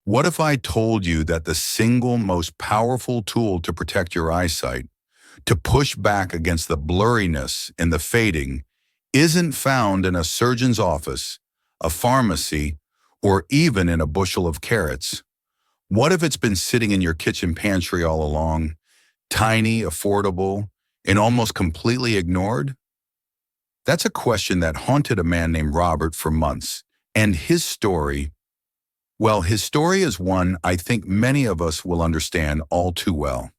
What if I told you that the single most powerful tool to protect your eyesight, to push back against the blurriness and the fading, isn't found in a surgeon's office, a pharmacy, or even in a bushel of carrots? What if it's been sitting in your kitchen pantry all along, tiny, affordable, and almost completely ignored? That's a question that haunted a man named Robert for months, and his story, well, his story is one I think many of us will understand all too well.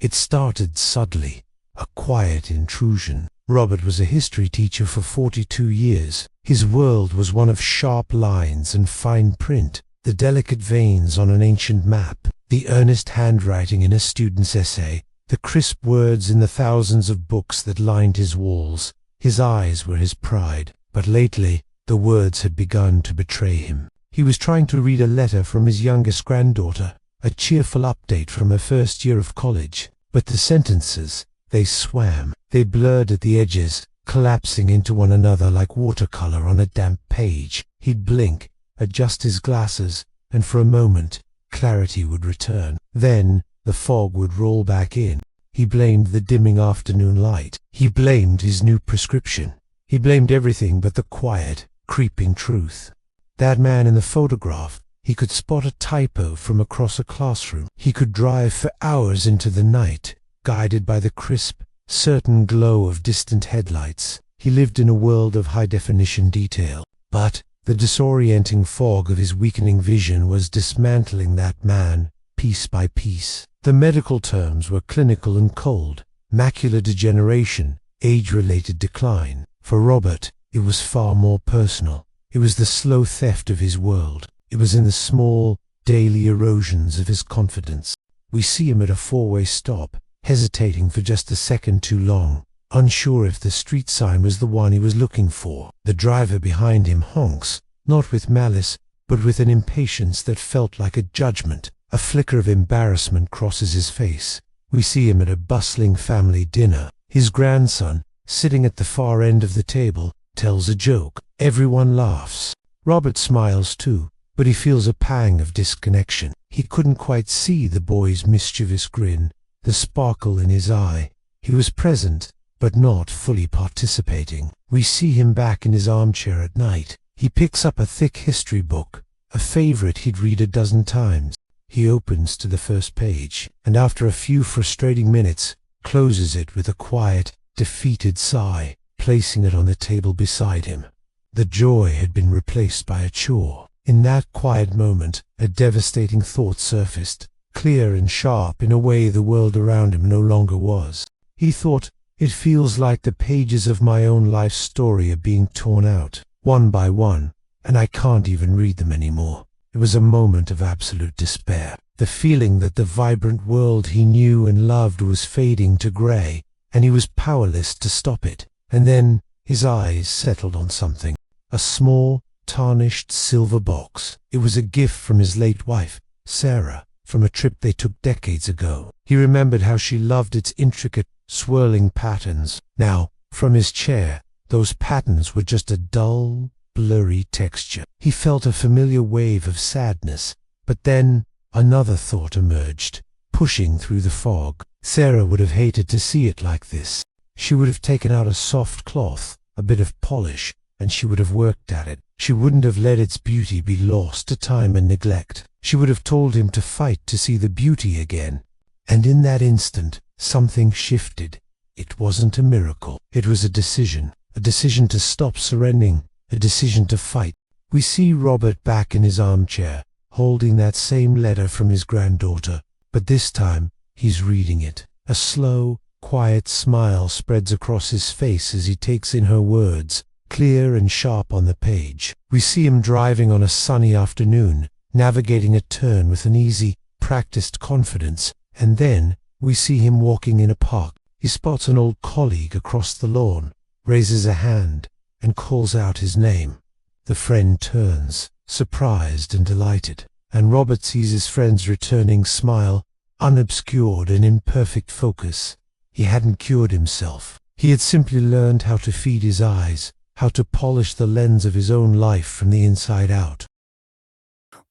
It started subtly, a quiet intrusion. Robert was a history teacher for 42 years. His world was one of sharp lines and fine print, the delicate veins on an ancient map, the earnest handwriting in a student's essay, the crisp words in the thousands of books that lined his walls. His eyes were his pride, but lately the words had begun to betray him. He was trying to read a letter from his youngest granddaughter, a cheerful update from her first year of college, but the sentences, they swam, they blurred at the edges, collapsing into one another like watercolor on a damp page. He'd blink, adjust his glasses, and for a moment, clarity would return. Then, the fog would roll back in. He blamed the dimming afternoon light. He blamed his new prescription. He blamed everything but the quiet, creeping truth. That man in the photograph, he could spot a typo from across a classroom. He could drive for hours into the night, guided by the crisp, certain glow of distant headlights. He lived in a world of high-definition detail. But the disorienting fog of his weakening vision was dismantling that man, piece by piece. The medical terms were clinical and cold. Macular degeneration, age-related decline. For Robert, it was far more personal. It was the slow theft of his world. It was in the small, daily erosions of his confidence. We see him at a four-way stop, hesitating for just a second too long, unsure if the street sign was the one he was looking for. The driver behind him honks, not with malice, but with an impatience that felt like a judgment. A flicker of embarrassment crosses his face. We see him at a bustling family dinner. His grandson, sitting at the far end of the table, tells a joke. Everyone laughs. Robert smiles too, but he feels a pang of disconnection. He couldn't quite see the boy's mischievous grin, the sparkle in his eye. He was present, but not fully participating. We see him back in his armchair at night. He picks up a thick history book, a favorite he'd read a dozen times. He opens to the first page, and after a few frustrating minutes, closes it with a quiet, defeated sigh, placing it on the table beside him. The joy had been replaced by a chore. In that quiet moment, a devastating thought surfaced, clear and sharp in a way the world around him no longer was. He thought, it feels like the pages of my own life story are being torn out, one by one, and I can't even read them anymore. It was a moment of absolute despair, the feeling that the vibrant world he knew and loved was fading to grey, and he was powerless to stop it. And then his eyes settled on something, a small, tarnished silver box. It was a gift from his late wife, Sarah, from a trip they took decades ago. He remembered how she loved its intricate, swirling patterns. Now, from his chair, those patterns were just a dull, blurry texture. He felt a familiar wave of sadness, but then another thought emerged, pushing through the fog. Sarah would have hated to see it like this. She would have taken out a soft cloth, a bit of polish, and she would have worked at it. She wouldn't have let its beauty be lost to time and neglect. She would have told him to fight to see the beauty again. And in that instant, something shifted. It wasn't a miracle. It was a decision to stop surrendering, a decision to fight. We see Robert back in his armchair, holding that same letter from his granddaughter, but this time he's reading it. A slow, quiet smile spreads across his face as he takes in her words, clear and sharp on the page. We see him driving on a sunny afternoon, navigating a turn with an easy, practiced confidence, and then we see him walking in a park. He spots an old colleague across the lawn, raises a hand, and calls out his name. The friend turns, surprised and delighted, and Robert sees his friend's returning smile, unobscured and in perfect focus. He hadn't cured himself. He had simply learned how to feed his eyes, how to polish the lens of his own life from the inside out.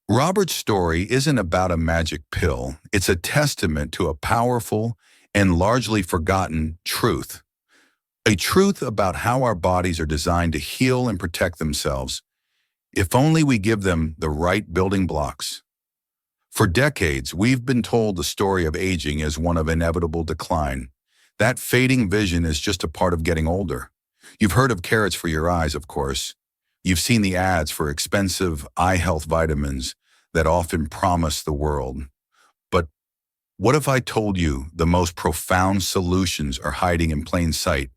Robert's story isn't about a magic pill. It's a testament to a powerful and largely forgotten truth. A truth about how our bodies are designed to heal and protect themselves, if only we give them the right building blocks. For decades, we've been told the story of aging as one of inevitable decline. That fading vision is just a part of getting older. You've heard of carrots for your eyes, of course. You've seen the ads for expensive eye health vitamins that often promise the world. But what if I told you the most profound solutions are hiding in plain sight,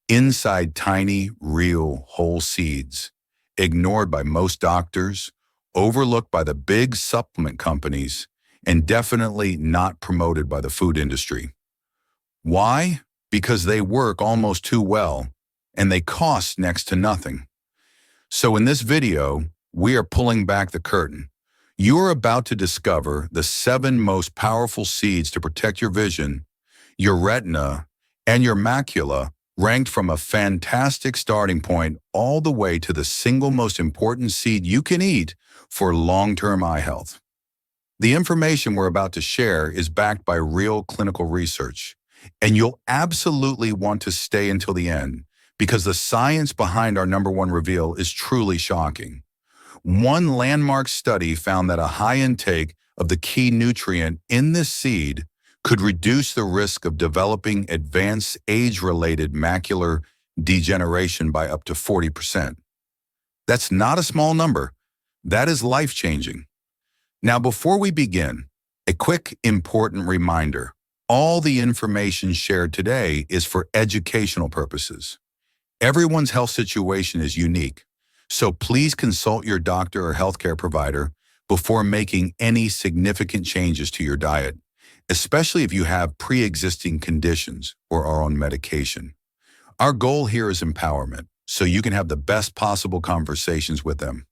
inside tiny, real, whole seeds, ignored by most doctors, overlooked by the big supplement companies, and definitely not promoted by the food industry? Why? Because they work almost too well, and they cost next to nothing. So in this video, we are pulling back the curtain. You are about to discover the 7 most powerful seeds to protect your vision, your retina, and your macula, ranked from a fantastic starting point all the way to the single most important seed you can eat for long-term eye health. The information we're about to share is backed by real clinical research, and you'll absolutely want to stay until the end because the science behind our #1 reveal is truly shocking. One landmark study found that a high intake of the key nutrient in this seed could reduce the risk of developing advanced age-related macular degeneration by up to 40%. That's not a small number. That is life-changing. Now, before we begin, a quick, important reminder. All the information shared today is for educational purposes. Everyone's health situation is unique, so please consult your doctor or healthcare provider before making any significant changes to your diet, especially if you have pre-existing conditions or are on medication. Our goal here is empowerment, so you can have the best possible conversations with them.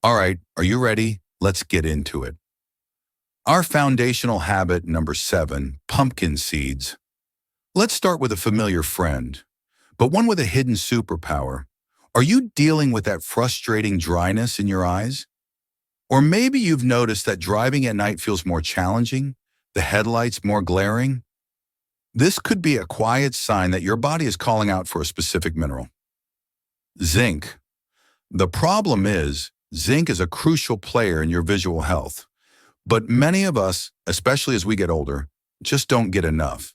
All right, are you ready? Let's get into it. Our foundational habit #7, pumpkin seeds. Let's start with a familiar friend, but one with a hidden superpower. Are you dealing with that frustrating dryness in your eyes? Or maybe you've noticed that driving at night feels more challenging, the headlights more glaring? This could be a quiet sign that your body is calling out for a specific mineral. Zinc. The problem is, zinc is a crucial player in your visual health. But many of us, especially as we get older, just don't get enough.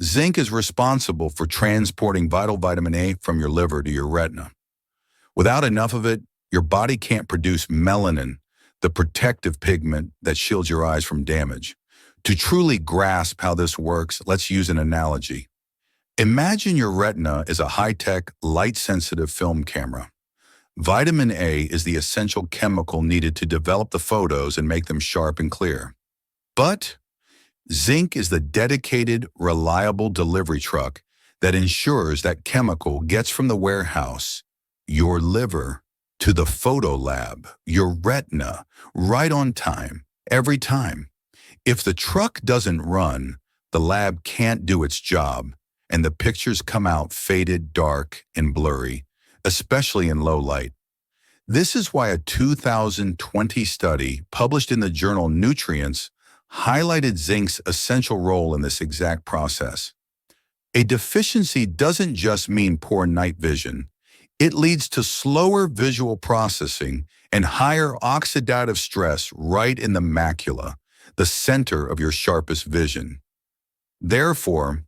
Zinc is responsible for transporting vital vitamin A from your liver to your retina. Without enough of it, your body can't produce melanin, the protective pigment that shields your eyes from damage. To truly grasp how this works, let's use an analogy. Imagine your retina is a high-tech, light-sensitive film camera. Vitamin A is the essential chemical needed to develop the photos and make them sharp and clear. But zinc is the dedicated, reliable delivery truck that ensures that chemical gets from the warehouse, your liver, to the photo lab, your retina, right on time, every time. If the truck doesn't run, the lab can't do its job, and the pictures come out faded, dark, and blurry, especially in low light. This is why a 2020 study published in the journal Nutrients highlighted zinc's essential role in this exact process. A deficiency doesn't just mean poor night vision. It leads to slower visual processing and higher oxidative stress right in the macula, the center of your sharpest vision. Therefore,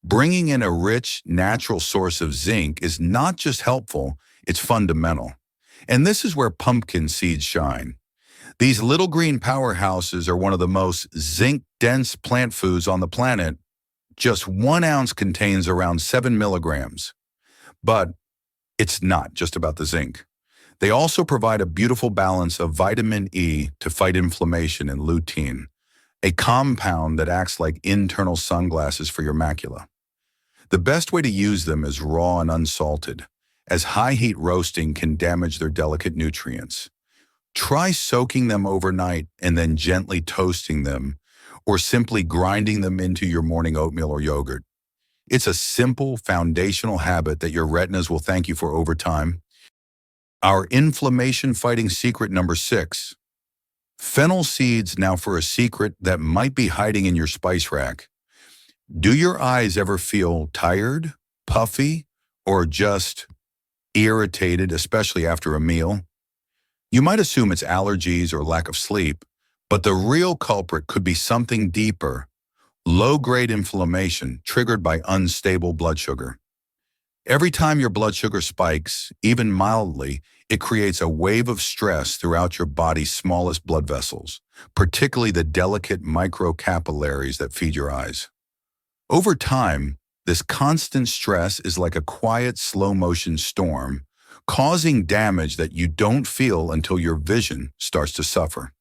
bringing in a rich, natural source of zinc is not just helpful, it's fundamental. And this is where pumpkin seeds shine. These little green powerhouses are one of the most zinc-dense plant foods on the planet. Just 1 ounce contains around 7 milligrams. But it's not just about the zinc. They also provide a beautiful balance of vitamin E to fight inflammation and lutein, a compound that acts like internal sunglasses for your macula. The best way to use them is raw and unsalted, as high heat roasting can damage their delicate nutrients. Try soaking them overnight and then gently toasting them, or simply grinding them into your morning oatmeal or yogurt. It's a simple, foundational habit that your retinas will thank you for over time. Our inflammation-fighting secret number 6. Fennel seeds, now for a secret that might be hiding in your spice rack. Do your eyes ever feel tired, puffy, or just irritated, especially after a meal? You might assume it's allergies or lack of sleep, but the real culprit could be something deeper: low-grade inflammation triggered by unstable blood sugar. Every time your blood sugar spikes, even mildly, it creates a wave of stress throughout your body's smallest blood vessels, particularly the delicate microcapillaries that feed your eyes. Over time, this constant stress is like a quiet, slow-motion storm, causing damage that you don't feel until your vision starts to suffer.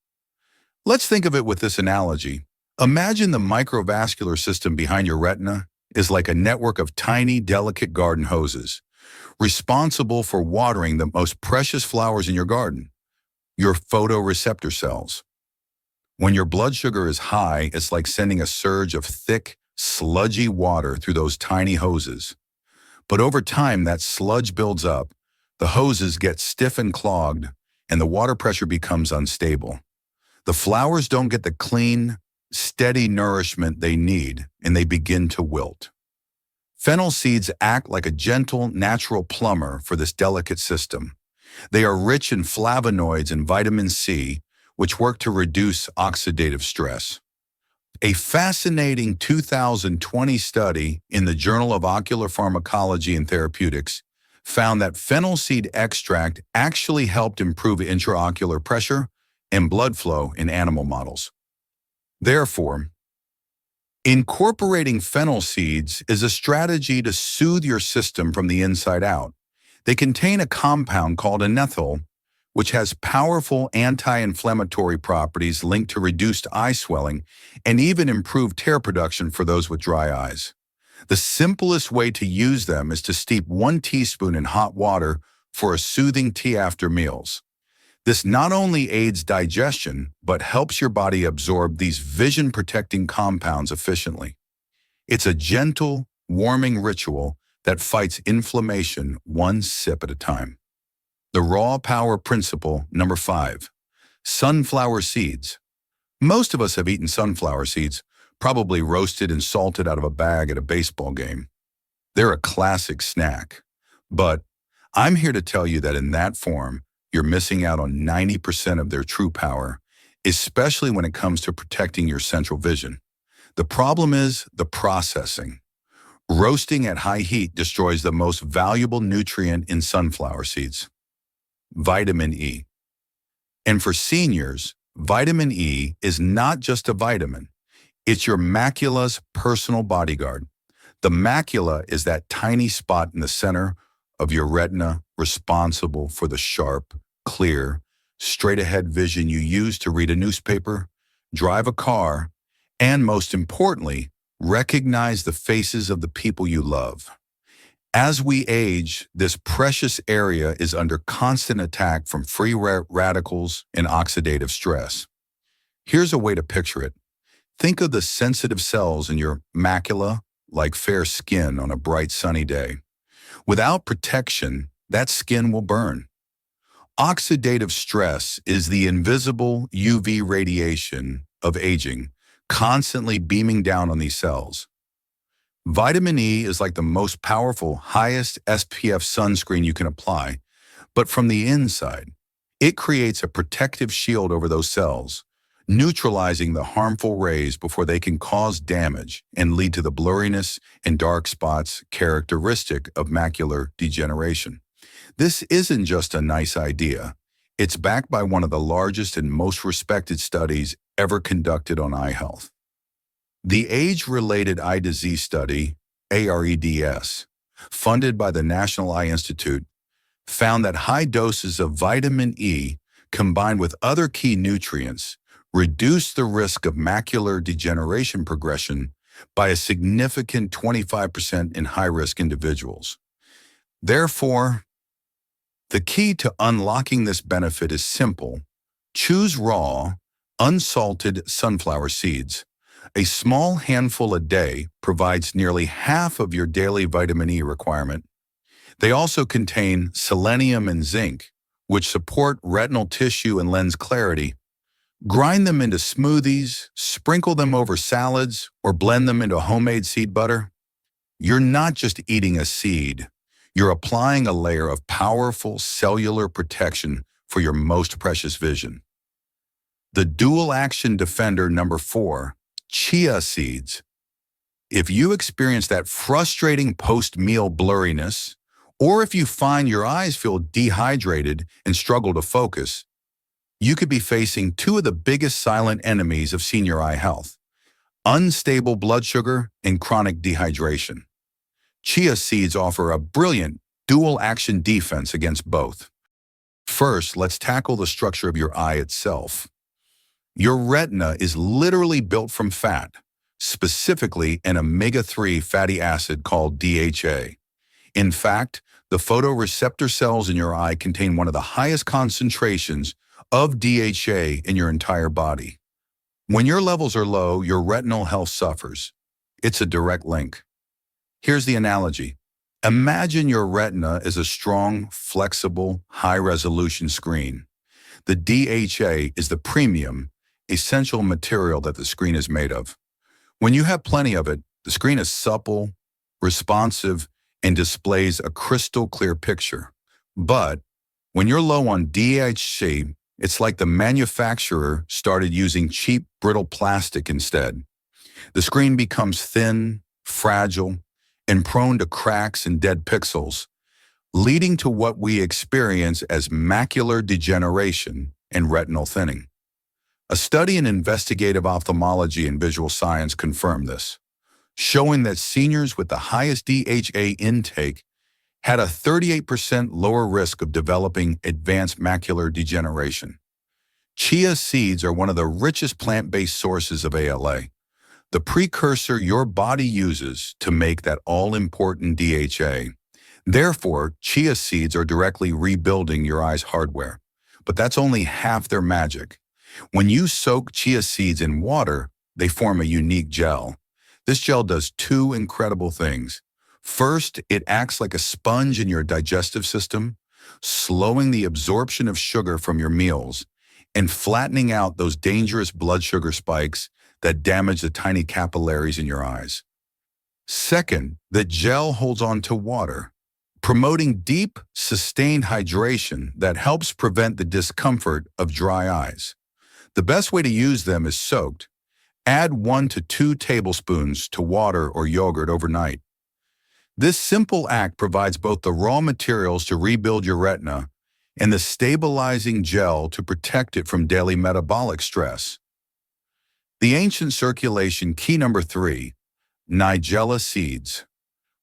Let's think of it with this analogy. Imagine the microvascular system behind your retina is like a network of tiny, delicate garden hoses, responsible for watering the most precious flowers in your garden, your photoreceptor cells. When your blood sugar is high, it's like sending a surge of thick, sludgy water through those tiny hoses. But over time, that sludge builds up, the hoses get stiff and clogged, and the water pressure becomes unstable. The flowers don't get the clean, steady nourishment they need, and they begin to wilt. Fennel seeds act like a gentle, natural plumber for this delicate system. They are rich in flavonoids and vitamin C, which work to reduce oxidative stress. A fascinating 2020 study in the Journal of Ocular Pharmacology and Therapeutics found that fennel seed extract actually helped improve intraocular pressure and blood flow in animal models. Therefore, incorporating fennel seeds is a strategy to soothe your system from the inside out. They contain a compound called anethol, which has powerful anti-inflammatory properties linked to reduced eye swelling and even improved tear production for those with dry eyes. The simplest way to use them is to steep 1 teaspoon in hot water for a soothing tea after meals. This not only aids digestion, but helps your body absorb these vision-protecting compounds efficiently. It's a gentle, warming ritual that fights inflammation one sip at a time. The raw power principle number 5. Sunflower seeds. Most of us have eaten sunflower seeds, probably roasted and salted out of a bag at a baseball game. They're a classic snack. But I'm here to tell you that in that form, you're missing out on 90% of their true power, especially when it comes to protecting your central vision. The problem is the processing. Roasting at high heat destroys the most valuable nutrient in sunflower seeds: vitamin E. And for seniors, vitamin E is not just a vitamin. It's your macula's personal bodyguard. The macula is that tiny spot in the center of your retina responsible for the sharp, clear, straight-ahead vision you use to read a newspaper, drive a car, and most importantly, recognize the faces of the people you love. As we age, this precious area is under constant attack from free radicals and oxidative stress. Here's a way to picture it. Think of the sensitive cells in your macula like fair skin on a bright sunny day. Without protection, that skin will burn. Oxidative stress is the invisible UV radiation of aging, constantly beaming down on these cells. Vitamin E is like the most powerful, highest SPF sunscreen you can apply, but from the inside, it creates a protective shield over those cells, neutralizing the harmful rays before they can cause damage and lead to the blurriness and dark spots characteristic of macular degeneration. This isn't just a nice idea. It's backed by one of the largest and most respected studies ever conducted on eye health. The Age-Related Eye Disease Study, AREDS, funded by the National Eye Institute, found that high doses of vitamin E combined with other key nutrients reduce the risk of macular degeneration progression by a significant 25% in high-risk individuals. Therefore, the key to unlocking this benefit is simple. Choose raw, unsalted sunflower seeds. A small handful a day provides nearly half of your daily vitamin E requirement. They also contain selenium and zinc, which support retinal tissue and lens clarity. Grind them into smoothies, sprinkle them over salads, or blend them into homemade seed butter. You're not just eating a seed. You're applying a layer of powerful cellular protection for your most precious vision. The dual action defender number 4, chia seeds. If you experience that frustrating post-meal blurriness, or if you find your eyes feel dehydrated and struggle to focus, you could be facing two of the biggest silent enemies of senior eye health: unstable blood sugar and chronic dehydration. Chia seeds offer a brilliant dual-action defense against both. First, let's tackle the structure of your eye itself. Your retina is literally built from fat, specifically an omega-3 fatty acid called DHA. In fact, the photoreceptor cells in your eye contain one of the highest concentrations of DHA in your entire body. When your levels are low, your retinal health suffers. It's a direct link. Here's the analogy. Imagine your retina is a strong, flexible, high-resolution screen. The DHA is the premium, essential material that the screen is made of. When you have plenty of it, the screen is supple, responsive, and displays a crystal clear picture. But when you're low on DHA, it's like the manufacturer started using cheap, brittle plastic instead. The screen becomes thin, fragile, and prone to cracks and dead pixels, leading to what we experience as macular degeneration and retinal thinning. A study in investigative ophthalmology and visual science confirmed this, showing that seniors with the highest DHA intake had a 38% lower risk of developing advanced macular degeneration. Chia seeds are one of the richest plant-based sources of ALA, the precursor your body uses to make that all-important DHA. Therefore, chia seeds are directly rebuilding your eye's hardware. But that's only half their magic. When you soak chia seeds in water, they form a unique gel. This gel does two incredible things. First, it acts like a sponge in your digestive system, slowing the absorption of sugar from your meals and flattening out those dangerous blood sugar spikes that damage the tiny capillaries in your eyes. Second, the gel holds on to water, promoting deep, sustained hydration that helps prevent the discomfort of dry eyes. The best way to use them is soaked. Add 1 to 2 tablespoons to water or yogurt overnight. This simple act provides both the raw materials to rebuild your retina and the stabilizing gel to protect it from daily metabolic stress. The ancient circulation key number 3, Nigella seeds.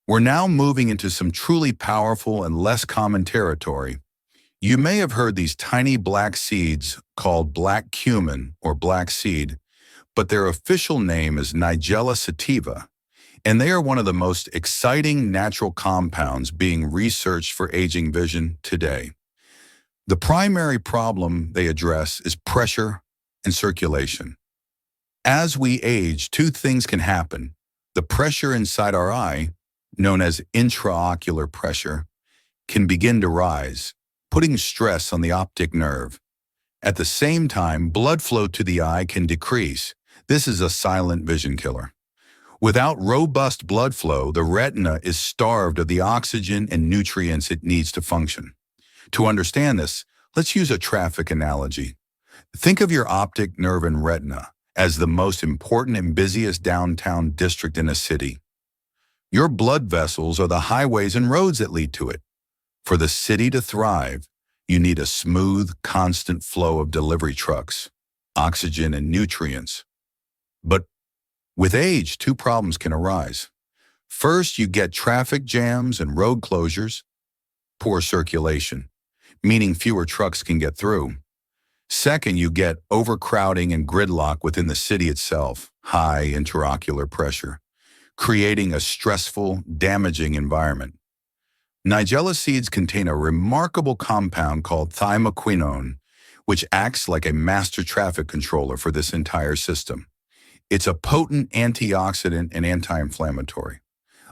We're now moving into some truly powerful and less common territory. You may have heard these tiny black seeds called black cumin or black seed, but their official name is Nigella sativa, and they are one of the most exciting natural compounds being researched for aging vision today. The primary problem they address is pressure and circulation. As we age, two things can happen. The pressure inside our eye, known as intraocular pressure, can begin to rise, putting stress on the optic nerve. At the same time, blood flow to the eye can decrease. This is a silent vision killer. Without robust blood flow, the retina is starved of the oxygen and nutrients it needs to function. To understand this, let's use a traffic analogy. Think of your optic nerve and retina as the most important and busiest downtown district in a city. Your blood vessels are the highways and roads that lead to it. For the city to thrive, you need a smooth, constant flow of delivery trucks, oxygen, and nutrients. But with age, two problems can arise. First, you get traffic jams and road closures, poor circulation, meaning fewer trucks can get through. Second, you get overcrowding and gridlock within the city itself, high intraocular pressure, creating a stressful, damaging environment. Nigella seeds contain a remarkable compound called thymoquinone, which acts like a master traffic controller for this entire system. It's a potent antioxidant and anti-inflammatory.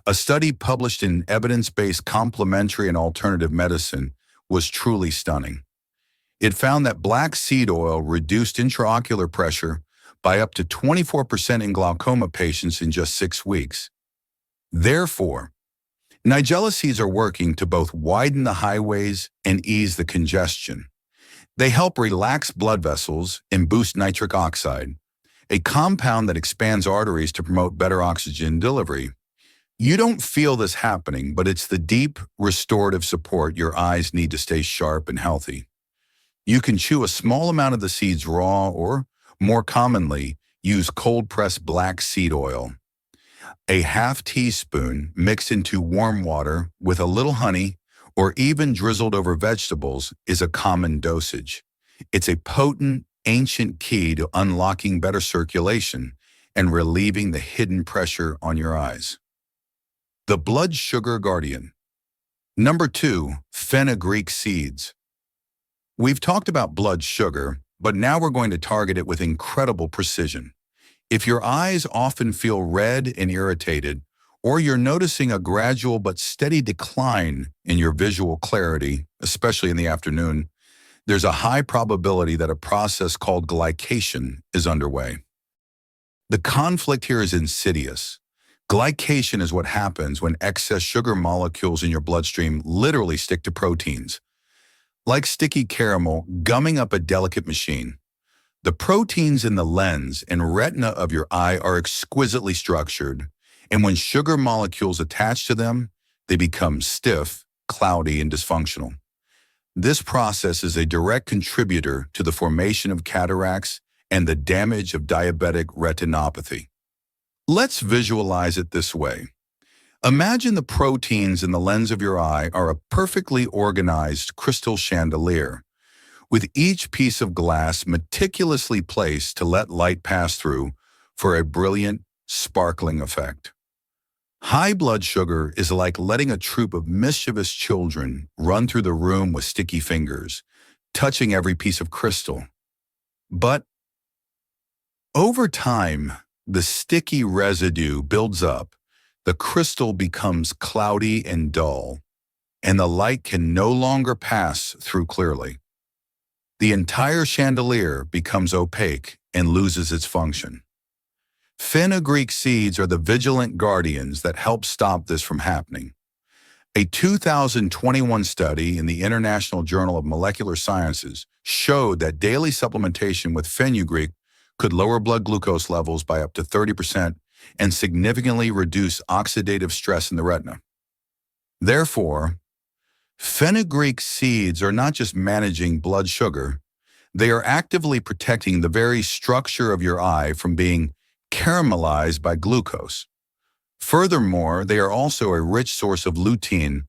A study published in Evidence-Based Complementary and Alternative Medicine was truly stunning. It found that black seed oil reduced intraocular pressure by up to 24% in glaucoma patients in just 6 weeks. Therefore, Nigella seeds are working to both widen the highways and ease the congestion. They help relax blood vessels and boost nitric oxide, a compound that expands arteries to promote better oxygen delivery. You don't feel this happening, but it's the deep, restorative support your eyes need to stay sharp and healthy. You can chew a small amount of the seeds raw or, more commonly, use cold-pressed black seed oil. A half teaspoon mixed into warm water with a little honey or even drizzled over vegetables is a common dosage. It's a potent, ancient key to unlocking better circulation and relieving the hidden pressure on your eyes. The blood sugar guardian. Number 2, fenugreek seeds. We've talked about blood sugar, but now we're going to target it with incredible precision. If your eyes often feel red and irritated, or you're noticing a gradual but steady decline in your visual clarity, especially in the afternoon, there's a high probability that a process called glycation is underway. The conflict here is insidious. Glycation is what happens when excess sugar molecules in your bloodstream literally stick to proteins. Like sticky caramel gumming up a delicate machine. The proteins in the lens and retina of your eye are exquisitely structured, and when sugar molecules attach to them, they become stiff, cloudy, and dysfunctional. This process is a direct contributor to the formation of cataracts and the damage of diabetic retinopathy. Let's visualize it this way. Imagine the proteins in the lens of your eye are a perfectly organized crystal chandelier, with each piece of glass meticulously placed to let light pass through for a brilliant, sparkling effect. High blood sugar is like letting a troop of mischievous children run through the room with sticky fingers, touching every piece of crystal. But over time, the sticky residue builds up, the crystal becomes cloudy and dull, and the light can no longer pass through clearly. The entire chandelier becomes opaque and loses its function. Fenugreek seeds are the vigilant guardians that help stop this from happening. A 2021 study in the International Journal of Molecular Sciences showed that daily supplementation with fenugreek could lower blood glucose levels by up to 30% and significantly reduce oxidative stress in the retina. Therefore, fenugreek seeds are not just managing blood sugar, they are actively protecting the very structure of your eye from being caramelized by glucose. Furthermore, they are also a rich source of lutein,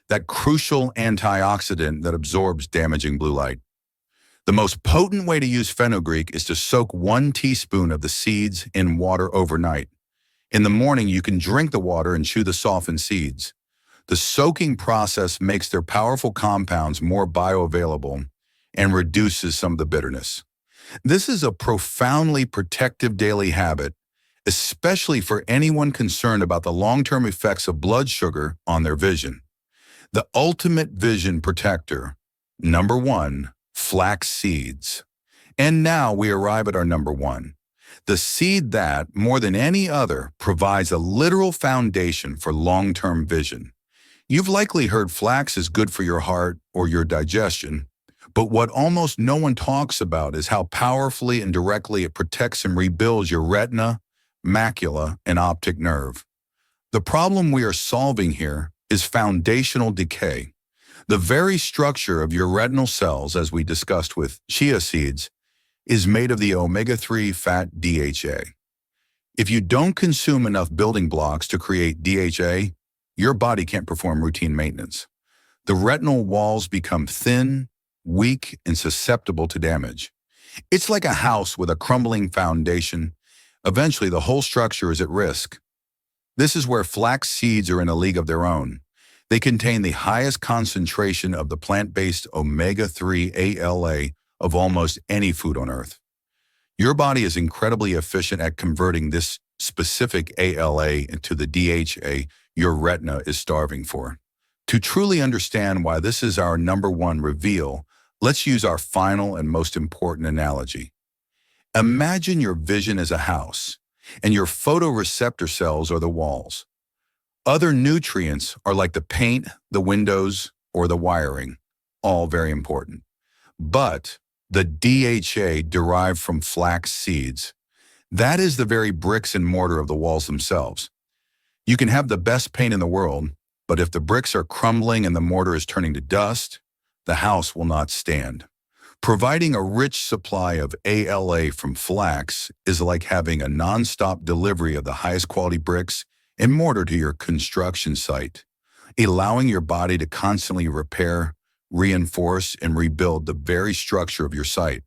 that crucial antioxidant that absorbs damaging blue light. The most potent way to use fenugreek is to soak 1 teaspoon of the seeds in water overnight. In the morning, you can drink the water and chew the softened seeds. The soaking process makes their powerful compounds more bioavailable and reduces some of the bitterness. This is a profoundly protective daily habit, especially for anyone concerned about the long-term effects of blood sugar on their vision. The ultimate vision protector. Number 1, flax seeds. And now we arrive at our number 1. The seed that, more than any other, provides a literal foundation for long-term vision. You've likely heard flax is good for your heart or your digestion, but what almost no one talks about is how powerfully and directly it protects and rebuilds your retina, macula, and optic nerve. The problem we are solving here is foundational decay. The very structure of your retinal cells, as we discussed with chia seeds, is made of the omega-3 fat DHA. If you don't consume enough building blocks to create DHA, your body can't perform routine maintenance. The retinal walls become thin, weak, and susceptible to damage. It's like a house with a crumbling foundation. Eventually, the whole structure is at risk. This is where flax seeds are in a league of their own. They contain the highest concentration of the plant-based omega-3 ALA of almost any food on Earth. Your body is incredibly efficient at converting this specific ALA into the DHA your retina is starving for. To truly understand why this is our number 1 reveal, Let's use our final and most important analogy. Imagine your vision as a house, and your photoreceptor cells are the walls. Other nutrients are like the paint, the windows, or the wiring, all very important. But the DHA derived from flax seeds, that is the very bricks and mortar of the walls themselves. You can have the best paint in the world, but if the bricks are crumbling and the mortar is turning to dust, the house will not stand. Providing a rich supply of ALA from flax is like having a non-stop delivery of the highest quality bricks and mortar to your construction site, allowing your body to constantly repair, reinforce, and rebuild the very structure of your site.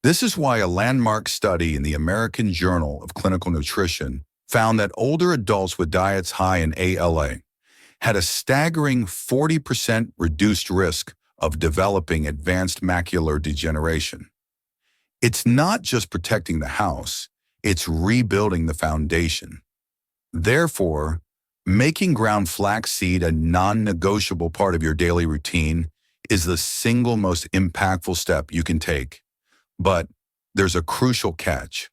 This is why a landmark study in the American Journal of Clinical Nutrition found that older adults with diets high in ALA had a staggering 40% reduced risk of developing advanced macular degeneration. It's not just protecting the house, it's rebuilding the foundation. Therefore, making ground flaxseed a non-negotiable part of your daily routine is the single most impactful step you can take. But there's a crucial catch.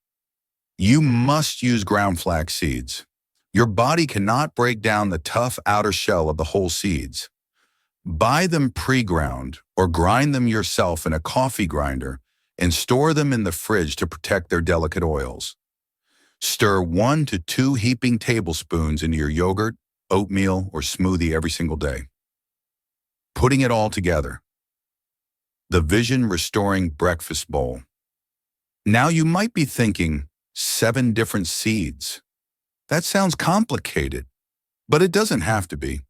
You must use ground flax seeds. Your body cannot break down the tough outer shell of the whole seeds. Buy them pre-ground or grind them yourself in a coffee grinder and store them in the fridge to protect their delicate oils. Stir 1 to 2 heaping tablespoons into your yogurt, oatmeal, or smoothie every single day. Putting it all together. The Vision Restoring Breakfast Bowl. Now you might be thinking, 7 different seeds. That sounds complicated, but it doesn't have to be.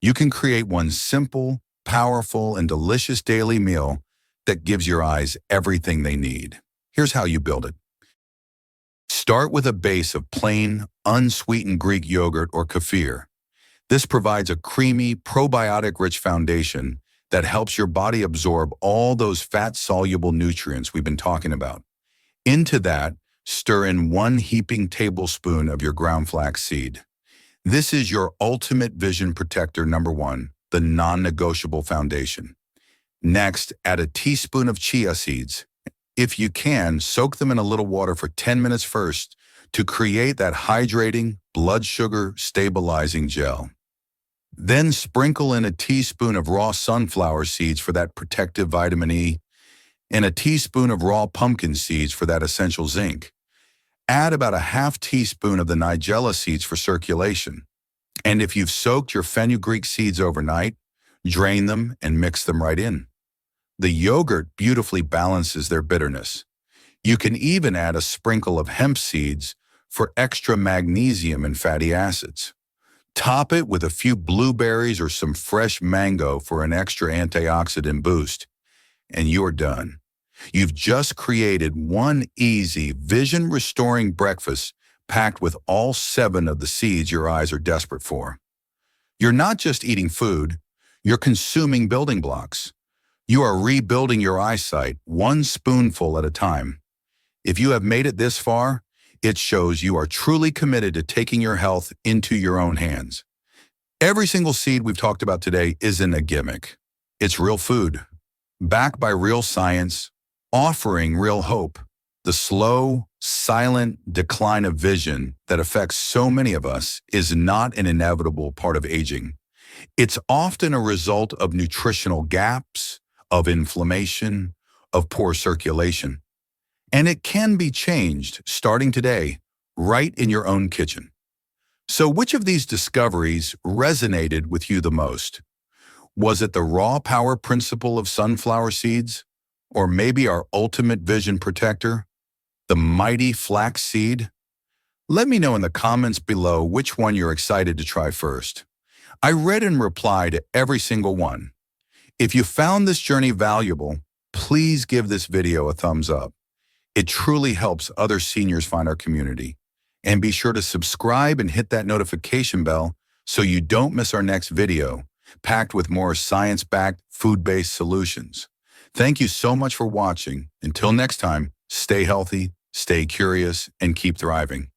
You can create one simple, powerful, and delicious daily meal that gives your eyes everything they need. Here's how you build it. Start with a base of plain, unsweetened Greek yogurt or kefir. This provides a creamy, probiotic-rich foundation that helps your body absorb all those fat-soluble nutrients we've been talking about. Into that, stir in 1 heaping tablespoon of your ground flax seed. This is your ultimate vision protector number 1, the non-negotiable foundation. Next, add a teaspoon of chia seeds. If you can, soak them in a little water for 10 minutes first to create that hydrating, blood sugar stabilizing gel. Then sprinkle in a teaspoon of raw sunflower seeds for that protective vitamin E and a teaspoon of raw pumpkin seeds for that essential zinc. Add about a half teaspoon of the nigella seeds for circulation. And if you've soaked your fenugreek seeds overnight, drain them and mix them right in. The yogurt beautifully balances their bitterness. You can even add a sprinkle of hemp seeds for extra magnesium and fatty acids. Top it with a few blueberries or some fresh mango for an extra antioxidant boost, and you're done. You've just created one easy, vision-restoring breakfast packed with all 7 of the seeds your eyes are desperate for. You're not just eating food, you're consuming building blocks. You are rebuilding your eyesight, 1 spoonful at a time. If you have made it this far, it shows you are truly committed to taking your health into your own hands. Every single seed we've talked about today isn't a gimmick. It's real food, backed by real science, offering real hope. The slow, silent decline of vision that affects so many of us is not an inevitable part of aging. It's often a result of nutritional gaps, of inflammation, of poor circulation. And it can be changed starting today, right in your own kitchen. So which of these discoveries resonated with you the most? Was it the raw power principle of sunflower seeds? Or maybe our ultimate vision protector, the mighty flax seed? Let me know in the comments below which one you're excited to try first. I read and reply to every single one. If you found this journey valuable, please give this video a thumbs up. It truly helps other seniors find our community. And be sure to subscribe and hit that notification bell so you don't miss our next video, packed with more science-backed, food-based solutions. Thank you so much for watching. Until next time, stay healthy, stay curious, and keep thriving.